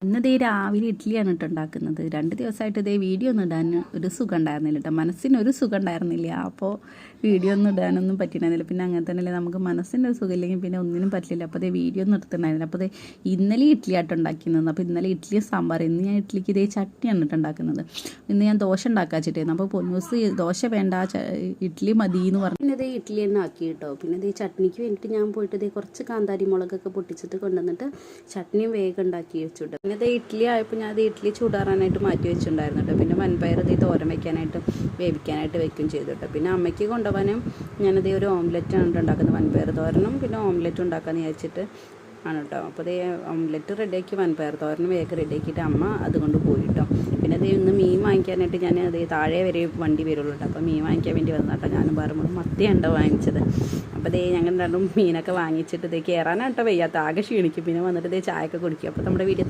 ഇന്നതേ രാവിലെ ഇഡ്ഡലിയാണ് കേട്ടോ ഉണ്ടാക്കുന്നത്. 2 ദിവസമായിട്ട് ഇതേ വീഡിയോ ഒന്നും ഇടാൻ ഒരു സുഖം ഉണ്ടായിരുന്നില്ല കേട്ടോ, മനസ്സിനൊരു സുഖം ഉണ്ടായിരുന്നില്ല. അപ്പോൾ വീഡിയോ ഒന്നും ഇടാനൊന്നും പറ്റിയിരുന്നില്ല. പിന്നെ അങ്ങനെ തന്നെയല്ലേ, നമുക്ക് മനസ്സിൻ്റെ ഒരു സുഖം ഇല്ലെങ്കിൽ പിന്നെ ഒന്നിനും പറ്റില്ല. അപ്പോൾ അതേ വീഡിയോ ഒന്നും എടുത്തിട്ടുണ്ടായിരുന്നില്ല. അപ്പോൾ ഇന്നലെ ഇഡ്ഡലി ആയിട്ട് ഉണ്ടാക്കുന്നത്. അപ്പോൾ ഇന്നലെ ഇഡ്ഡലിയും സാമ്പാർ, ഇന്ന് ഞാൻ ഇഡ്ഡലിക്ക് ഇതേ ചട്നിയാണ് കേട്ടോ ഉണ്ടാക്കുന്നത്. ഇന്ന് ഞാൻ ദോശ ഉണ്ടാക്കാൻ വെച്ചിട്ടായിരുന്നു. അപ്പോൾ പൊന്നൂസ് ദോശ വേണ്ട, ഇഡ്ഡലി മതി എന്ന് പറഞ്ഞു. പിന്നെ ഇതേ ഇഡ്ഡലി തന്നെ ആക്കി കേട്ടോ. പിന്നെ ഇതേ ചട്നിക്ക് വേണ്ടിയിട്ട് ഞാൻ പോയിട്ട് ഇതേ കുറച്ച് കാന്താരി മുളകൊക്കെ പൊട്ടിച്ചിട്ട് കൊണ്ടുവന്നിട്ട് ചട്നിയും വേഗം ഉണ്ടാക്കി വെച്ചിട്ട്, പിന്നെ ഇത് ഇഡ്ഡലി ആയപ്പോൾ ഞാൻ അത് ഇഡ്ഡലി ചൂടാറാനായിട്ട് മാറ്റി വെച്ചിട്ടുണ്ടായിരുന്നു കേട്ടോ. പിന്നെ വൻപയർ ഇത് തോരൻ വയ്ക്കാനായിട്ട് വേവിക്കാനായിട്ട് വെക്കുകയും ചെയ്തു കേട്ടോ. പിന്നെ അമ്മയ്ക്ക് കൊണ്ടുപോകാനും ഞാനത് ഒരു ഓംലെറ്റാണ് ഉണ്ടാക്കുന്നത്. വൻപയർ തോരനും പിന്നെ ഓംലെറ്റും ഉണ്ടാക്കാമെന്ന് വിചാരിച്ചിട്ട് ആണ് കേട്ടോ. അപ്പോൾ അതേ ഓംലെറ്റ് റെഡിയാക്കി വൻപയർ തോരനും വേഗം റെഡിയാക്കിയിട്ട് അമ്മ അതുകൊണ്ട് പോയി കേട്ടോ. പിന്നെ അതേ ഇന്ന് മീൻ വാങ്ങിക്കാനായിട്ട് ഞാൻ അതേ താഴെ വരെ വണ്ടി വരുള്ളൂ കേട്ടോ. അപ്പോൾ മീൻ വാങ്ങിക്കാൻ വേണ്ടി വന്നു കേട്ടോ. ഞാനും പറയുമ്പോൾ മത്തിയുണ്ടോ വാങ്ങിച്ചത്. അപ്പോൾ അതേ ഞങ്ങൾ രണ്ടും മീനൊക്കെ വാങ്ങിച്ചിട്ട് ഇതേ കയറാനായിട്ടോ വയ്യാത്ത, ആകെ ക്ഷീണിക്കും. പിന്നെ വന്നിട്ട് ഇതേ ചായയൊക്കെ കുടിക്കും. അപ്പോൾ നമ്മുടെ വീഡിയോ